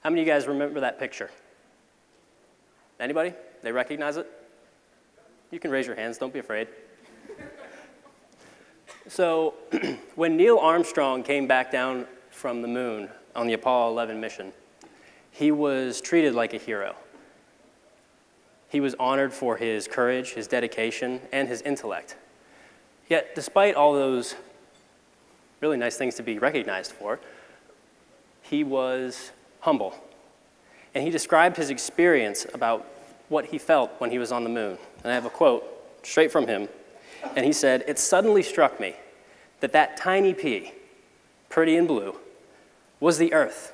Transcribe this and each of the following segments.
How many of you guys remember that picture? Anybody? They recognize it? You can raise your hands, don't be afraid. So when Neil Armstrong came back down from the moon on the Apollo 11 mission, he was treated like a hero. He was honored for his courage, his dedication, and his intellect. Yet, despite all those really nice things to be recognized for, he was humble. And he described his experience about what he felt when he was on the moon. And I have a quote straight from him. And he said, "It suddenly struck me that that tiny pea, pretty and blue, was the Earth.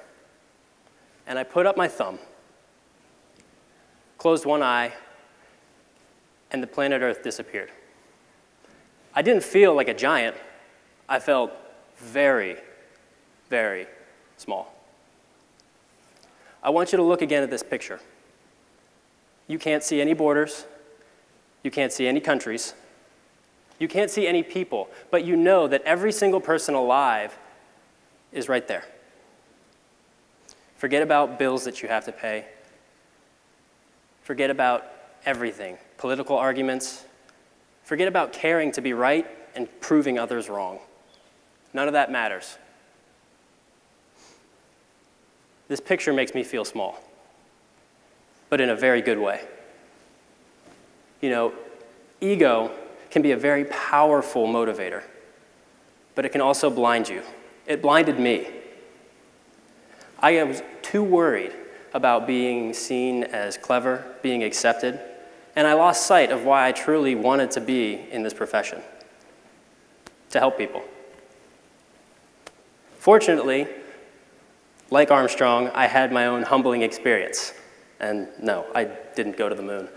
And I put up my thumb, closed one eye, and the planet Earth disappeared. I didn't feel like a giant. I felt very, very small." I want you to look again at this picture. You can't see any borders. You can't see any countries. You can't see any people, but you know that every single person alive is right there. Forget about bills that you have to pay. Forget about everything, political arguments. Forget about caring to be right and proving others wrong. None of that matters. This picture makes me feel small, but in a very good way. You know, ego can be a very powerful motivator, but it can also blind you. It blinded me. I was too worried about being seen as clever, being accepted, and I lost sight of why I truly wanted to be in this profession, to help people. Fortunately, like Armstrong, I had my own humbling experience. And no, I didn't go to the moon.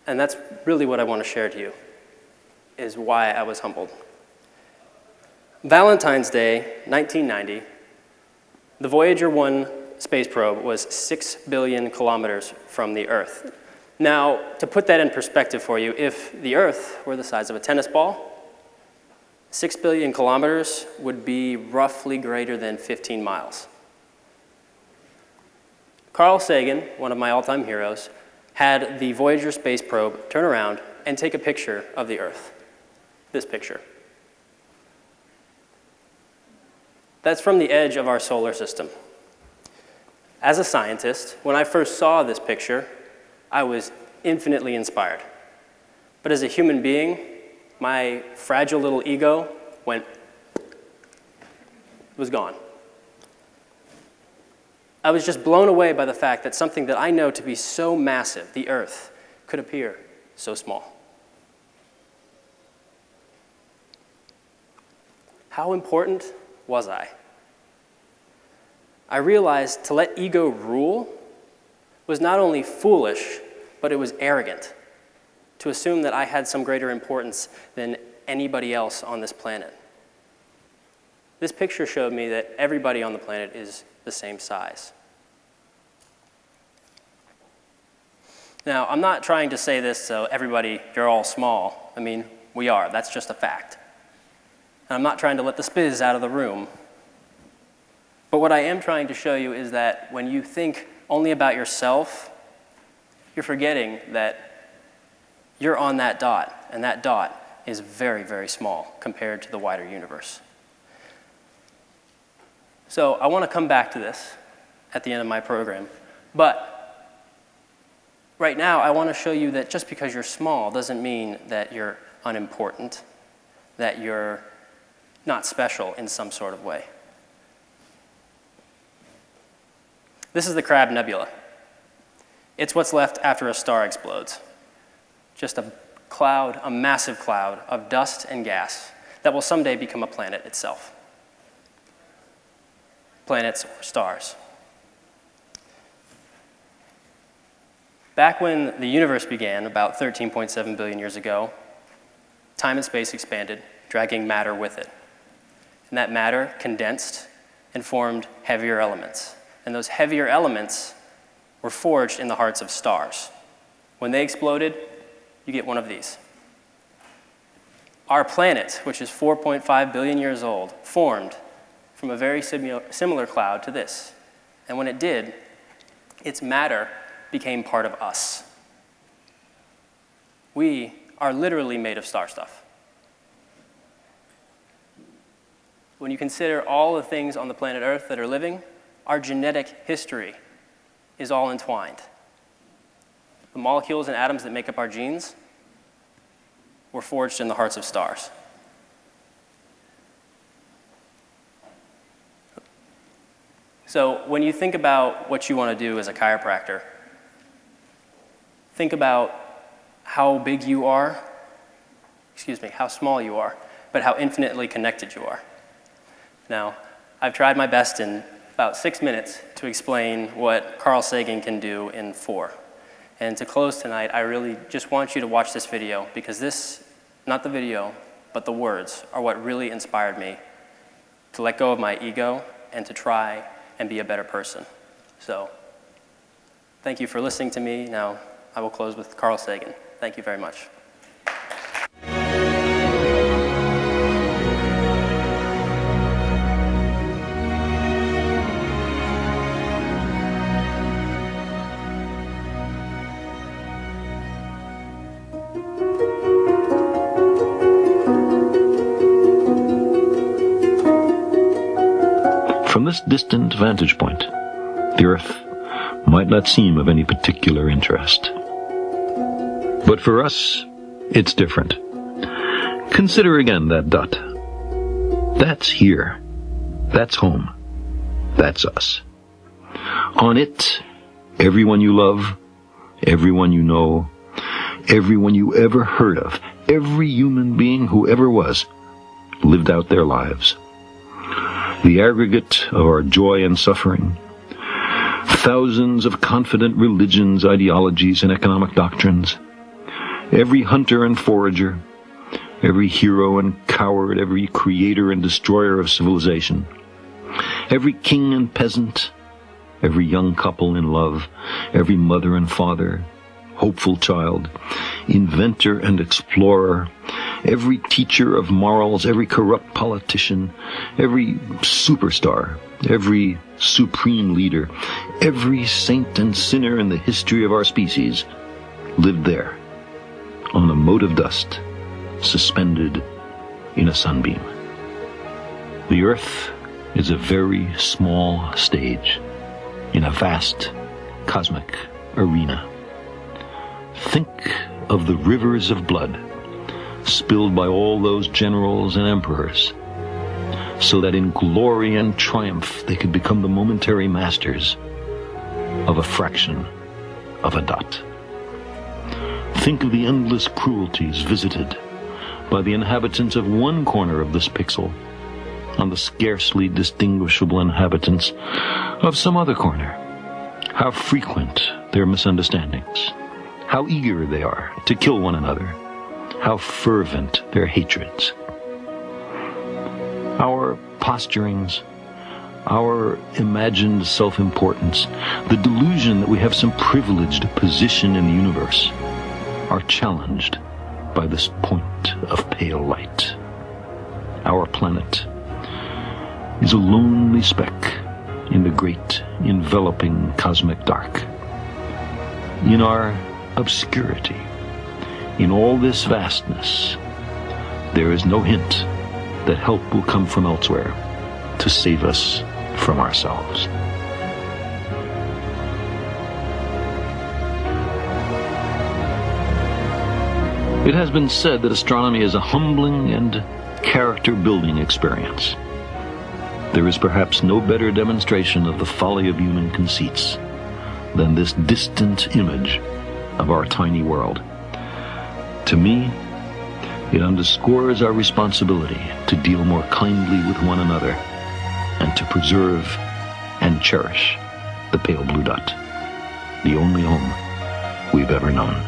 And that's really what I want to share to you, is why I was humbled. Valentine's Day, 1990, the Voyager 1 space probe was 6 billion kilometers from the Earth. Now, to put that in perspective for you, if the Earth were the size of a tennis ball, 6 billion kilometers would be roughly greater than 15 miles. Carl Sagan, one of my all-time heroes, had the Voyager space probe turn around and take a picture of the Earth. This picture. That's from the edge of our solar system. As a scientist, when I first saw this picture, I was infinitely inspired. But as a human being, my fragile little ego was gone. I was just blown away by the fact that something that I know to be so massive, the Earth, could appear so small. How important was I? I realized to let ego rule was not only foolish, but it was arrogant. To assume that I had some greater importance than anybody else on this planet. This picture showed me that everybody on the planet is the same size. Now, I'm not trying to say this so everybody, you're all small. I mean, we are. That's just a fact. And I'm not trying to let the spiz out of the room. But what I am trying to show you is that when you think only about yourself, you're forgetting that you're on that dot, and that dot is very, very small compared to the wider universe. So I want to come back to this at the end of my program, but right now I want to show you that just because you're small doesn't mean that you're unimportant, that you're not special in some sort of way. This is the Crab Nebula. It's what's left after a star explodes. Just a cloud, a massive cloud of dust and gas that will someday become a planet itself. Planets or stars. Back when the universe began, about 13.7 billion years ago, time and space expanded, dragging matter with it. And that matter condensed and formed heavier elements. And those heavier elements were forged in the hearts of stars. When they exploded, you get one of these. Our planet, which is 4.5 billion years old, formed from a very similar cloud to this. And when it did, its matter became part of us. We are literally made of star stuff. When you consider all the things on the planet Earth that are living, our genetic history is all entwined. The molecules and atoms that make up our genes were forged in the hearts of stars. So when you think about what you want to do as a chiropractor, think about how big you are, how small you are, but how infinitely connected you are. Now, I've tried my best in about 6 minutes to explain what Carl Sagan can do in 4. And to close tonight, I really just want you to watch this video, because this, not the video, but the words, are what really inspired me to let go of my ego and to try and be a better person. So, thank you for listening to me. Now, I will close with Carl Sagan. Thank you very much. From this distant vantage point, the Earth might not seem of any particular interest. But for us, it's different. Consider again that dot. That's here. That's home. That's us. On it, everyone you love, everyone you know, everyone you ever heard of, every human being who ever was, lived out their lives. The aggregate of our joy and suffering, thousands of confident religions, ideologies, and economic doctrines, every hunter and forager, every hero and coward, every creator and destroyer of civilization, every king and peasant, every young couple in love, every mother and father, hopeful child, inventor and explorer, every teacher of morals, every corrupt politician, every superstar, every supreme leader, every saint and sinner in the history of our species lived there, on a mote of dust, suspended in a sunbeam. The Earth is a very small stage in a vast cosmic arena. Think of the rivers of blood spilled by all those generals and emperors, so that in glory and triumph they could become the momentary masters of a fraction of a dot. Think of the endless cruelties visited by the inhabitants of one corner of this pixel on the scarcely distinguishable inhabitants of some other corner. How frequent their misunderstandings, how eager they are to kill one another, how fervent their hatreds. Our posturings, our imagined self-importance, the delusion that we have some privileged position in the universe, are challenged by this point of pale light. Our planet is a lonely speck in the great enveloping cosmic dark. In our obscurity, in all this vastness, there is no hint that help will come from elsewhere to save us from ourselves. It has been said that astronomy is a humbling and character-building experience. There is perhaps no better demonstration of the folly of human conceits than this distant image of our tiny world. To me, it underscores our responsibility to deal more kindly with one another and to preserve and cherish the pale blue dot, the only home we've ever known.